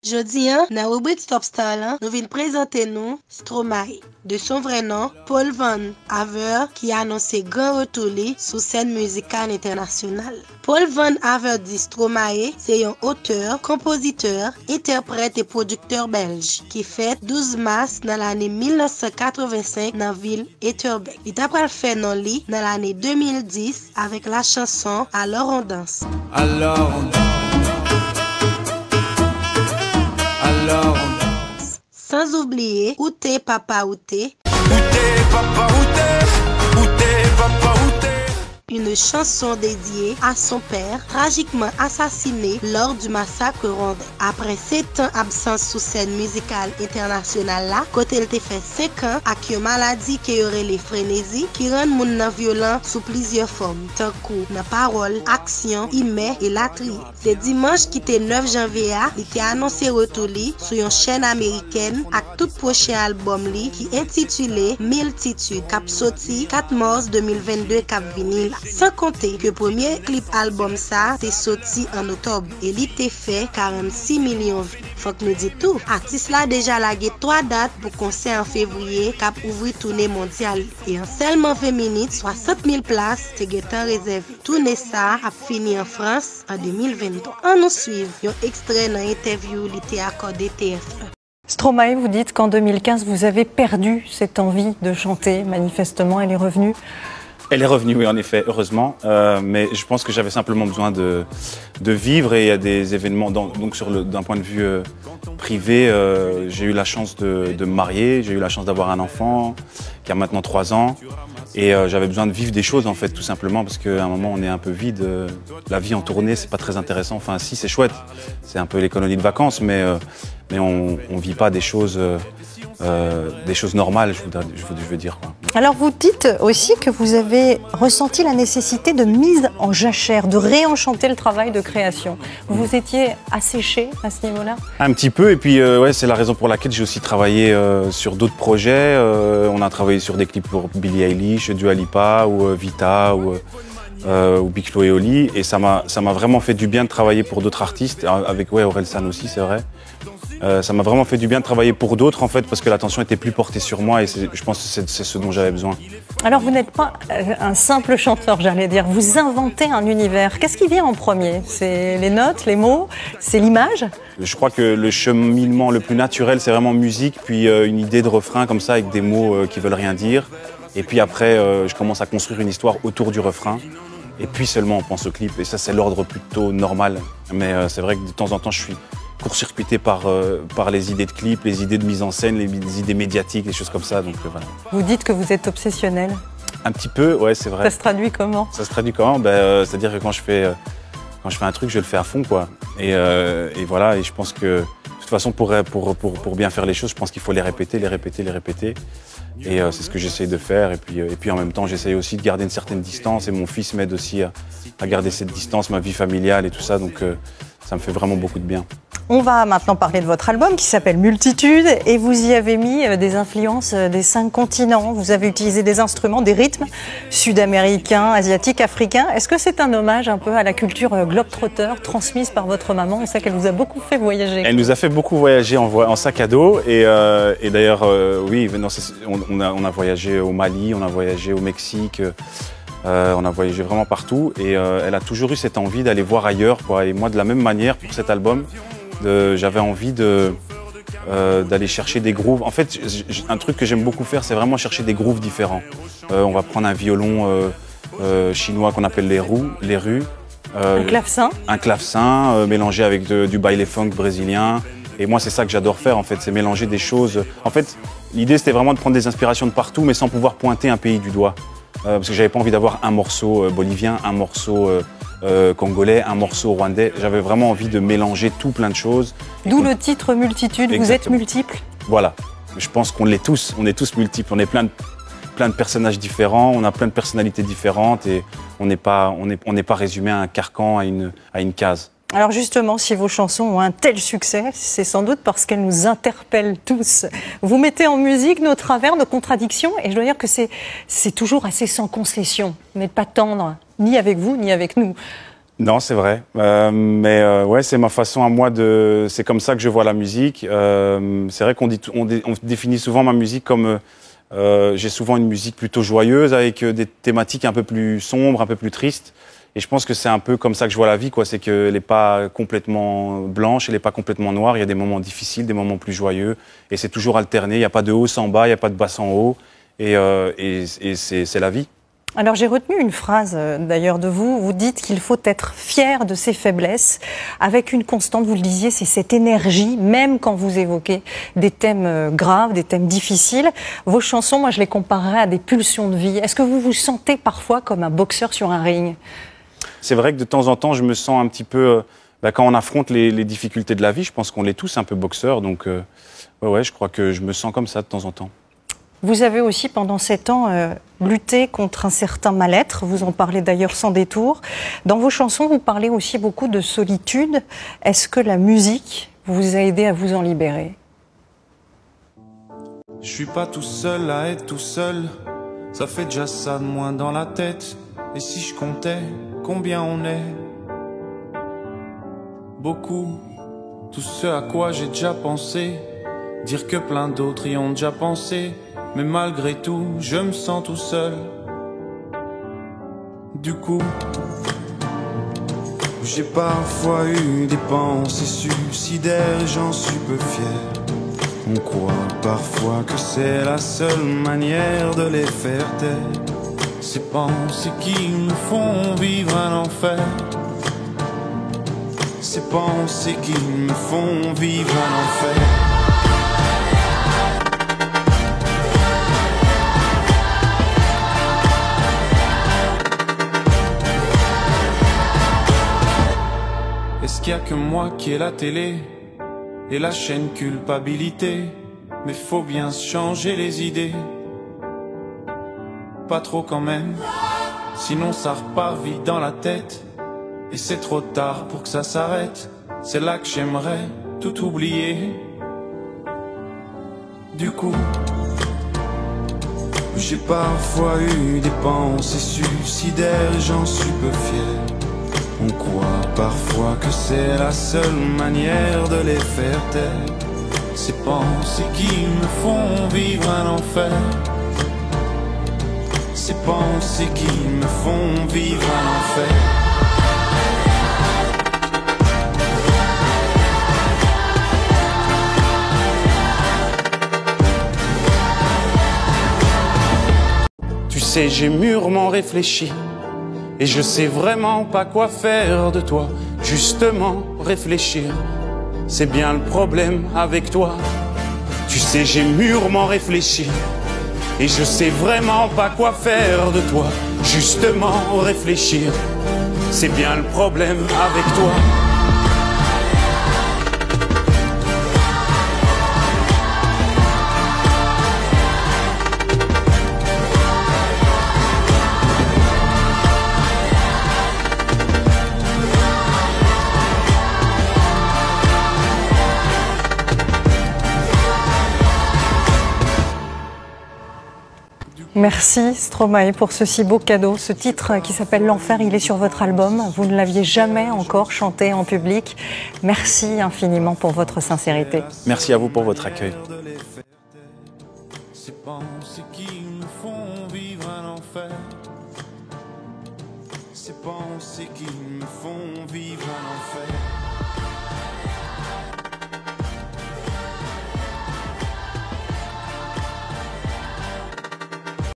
Jodi an, nan rubrique Stop Star lan, nous venons présenter nous Stromae. De son vrai nom, Paul Van Haver, qui a annoncé grand retour sous scène musicale internationale. Paul Van Haver dit Stromae, c'est un auteur, compositeur, interprète et producteur belge qui fête 12 mars dans l'année 1985 dans la ville Etterbeek. Il a fait non li dans l'année 2010 avec la chanson Alors on danse. Alors on danse. Alors on danse. Sans oublier Où t'es papa où t'es. Où t'es papa où t'es. Où t'es papa où t'es. Une chanson dédiée à son père, tragiquement assassiné lors du massacre rwandais. Après 7 ans absence sous scène musicale internationale là, côté il fait 5 ans avec une maladie qui aurait les frénésies, qui rend moun nan violent sous plusieurs formes, tant que dans parole, action, email et la trier. C'est dimanche qui était 9 janvier, il était annoncé retour li sur une chaîne américaine avec tout prochain album li qui intitulé Multitude, cap sorti 4 mars 2022 cap vini là. Sans compter que le premier clip album ça t'est sorti en octobre et il était fait 46 millions de vues. Faut que nous dit tout. Artiste là déjà lagué 3 dates pour concert en février cap ouvrir tournée mondiale et en seulement 20 minutes 60 000 places te gétant réservé. Tournée ça a fini en France en 2023. On nous suit un extrait dans interview qui était accordé TF1. Stromae, vous dites qu'en 2015 vous avez perdu cette envie de chanter. Manifestement, elle est revenue. Elle est revenue, oui, en effet, heureusement. Mais je pense que j'avais simplement besoin de vivre et il y a des événements. Donc, d'un point de vue privé, j'ai eu la chance de me marier, j'ai eu la chance d'avoir un enfant qui a maintenant 3 ans. Et j'avais besoin de vivre des choses, en fait, tout simplement, parce qu'à un moment, on est un peu vide. La vie en tournée, c'est pas très intéressant. Enfin, si, c'est chouette. C'est un peu les colonies de vacances, mais on vit pas des choses normales, je veux dire, quoi. Alors vous dites aussi que vous avez ressenti la nécessité de mise en jachère, de réenchanter le travail de création. Vous étiez asséché à ce niveau-là? Un petit peu, et puis ouais, c'est la raison pour laquelle j'ai aussi travaillé sur d'autres projets. On a travaillé sur des clips pour Billie Eilish, Dua Lipa, ou Vita, ou Big Flo et Oli, et ça m'a vraiment fait du bien de travailler pour d'autres artistes, avec Orelsan aussi, c'est vrai. Ça m'a vraiment fait du bien de travailler pour d'autres, en fait, parce que l'attention était plus portée sur moi et je pense que c'est ce dont j'avais besoin. Alors vous n'êtes pas un simple chanteur, j'allais dire, vous inventez un univers. Qu'est-ce qui vient en premier? C'est les notes, les mots, c'est l'image? Je crois que le cheminement le plus naturel, c'est vraiment musique, puis une idée de refrain comme ça, avec des mots qui veulent rien dire. Et puis après, je commence à construire une histoire autour du refrain. Et puis seulement on pense au clip, et ça c'est l'ordre plutôt normal. Mais c'est vrai que de temps en temps je suis court-circuité par les idées de clips, les idées de mise en scène, les idées médiatiques, les choses comme ça. Donc, voilà. Vous dites que vous êtes obsessionnel? Un petit peu, ouais, c'est vrai. Ça se traduit comment? Ça se traduit comment? C'est-à-dire que quand je fais un truc, je le fais à fond, quoi. Et voilà, et je pense que de toute façon, pour bien faire les choses, je pense qu'il faut les répéter. Et c'est ce que j'essaye de faire. Et puis en même temps, j'essaye aussi de garder une certaine distance. Et mon fils m'aide aussi à garder cette distance, ma vie familiale et tout ça. Donc ça me fait vraiment beaucoup de bien. On va maintenant parler de votre album qui s'appelle Multitude et vous y avez mis des influences des 5 continents. Vous avez utilisé des instruments, des rythmes sud-américains, asiatiques, africains. Est-ce que c'est un hommage un peu à la culture globe-trotter transmise par votre maman? On sait qu'elle vous a beaucoup fait voyager. Elle nous a fait beaucoup voyager en sac à dos et d'ailleurs, oui, on a voyagé au Mali, on a voyagé au Mexique. On a voyagé vraiment partout et elle a toujours eu cette envie d'aller voir ailleurs, quoi. Et moi, de la même manière, pour cet album, j'avais envie d'aller chercher des grooves. En fait, un truc que j'aime beaucoup faire, c'est vraiment chercher des grooves différents. On va prendre un violon chinois qu'on appelle les rues. Un clavecin. Un clavecin mélangé avec du baile funk brésilien. Et moi, c'est ça que j'adore faire, en fait, c'est mélanger des choses. En fait, l'idée, c'était vraiment de prendre des inspirations de partout, mais sans pouvoir pointer un pays du doigt. Parce que j'avais pas envie d'avoir un morceau bolivien, un morceau congolais, un morceau rwandais. J'avais vraiment envie de mélanger tout plein de choses. D'où le titre Multitude. Exactement. Vous êtes multiples. Voilà. Je pense qu'on l'est tous. On est tous multiples. On est plein de personnages différents. On a plein de personnalités différentes et on n'est pas résumé à un carcan, à une case. Alors justement, si vos chansons ont un tel succès, c'est sans doute parce qu'elles nous interpellent tous. Vous mettez en musique nos travers, nos contradictions, et je dois dire que c'est toujours assez sans concession. Vous n'êtes pas tendre, ni avec vous, ni avec nous. Non, c'est vrai. Ouais, c'est ma façon à moi de. C'est comme ça que je vois la musique. C'est vrai qu'on on définit souvent ma musique comme. J'ai souvent une musique plutôt joyeuse avec des thématiques un peu plus sombres, un peu plus tristes. Et je pense que c'est un peu comme ça que je vois la vie, quoi. C'est qu'elle n'est pas complètement blanche, elle n'est pas complètement noire. Il y a des moments difficiles, des moments plus joyeux. Et c'est toujours alterné. Il n'y a pas de haut sans bas, il n'y a pas de bas sans haut. Et c'est la vie. Alors j'ai retenu une phrase d'ailleurs de vous. Vous dites qu'il faut être fier de ses faiblesses, avec une constante, vous le disiez, c'est cette énergie, même quand vous évoquez des thèmes graves, des thèmes difficiles. Vos chansons, moi je les comparerais à des pulsions de vie. Est-ce que vous vous sentez parfois comme un boxeur sur un ring? C'est vrai que de temps en temps, je me sens un petit peu... quand on affronte les difficultés de la vie, je pense qu'on est tous un peu boxeurs. Donc ouais, je crois que je me sens comme ça de temps en temps. Vous avez aussi, pendant 7 ans, lutté contre un certain mal-être. Vous en parlez d'ailleurs sans détour. Dans vos chansons, vous parlez aussi beaucoup de solitude. Est-ce que la musique vous a aidé à vous en libérer? Je suis pas tout seul à être tout seul. Ça fait déjà ça de moins dans la tête. Et si je comptais combien on est? Beaucoup. Tout ce à quoi j'ai déjà pensé. Dire que plein d'autres y ont déjà pensé. Mais malgré tout, je me sens tout seul. Du coup, j'ai parfois eu des pensées suicidaires et j'en suis peu fier. On croit parfois que c'est la seule manière de les faire taire. Ces pensées qui nous font vivre un enfer. Ces pensées qui me font vivre un enfer. Est-ce qu'il y a que moi qui ai la télé et la chaîne culpabilité? Mais faut bien se changer les idées. Pas trop quand même, sinon ça repart vite dans la tête. Et c'est trop tard pour que ça s'arrête. C'est là que j'aimerais tout oublier. Du coup, j'ai parfois eu des pensées suicidaires et j'en suis peu fier. On croit parfois que c'est la seule manière de les faire taire. Ces pensées qui me font vivre un enfer. Ces pensées qui me font vivre un enfer. Tu sais, j'ai mûrement réfléchi. Et je sais vraiment pas quoi faire de toi. Justement, réfléchir, c'est bien le problème avec toi. Tu sais, j'ai mûrement réfléchi. Et je sais vraiment pas quoi faire de toi. Justement, réfléchir, c'est bien le problème avec toi. Merci Stromae pour ce si beau cadeau. Ce titre qui s'appelle L'Enfer, il est sur votre album. Vous ne l'aviez jamais encore chanté en public. Merci infiniment pour votre sincérité. Merci à vous pour votre accueil. Ces pensées qui me font vivre un enfer. Ces pensées qui me font vivre un enfer.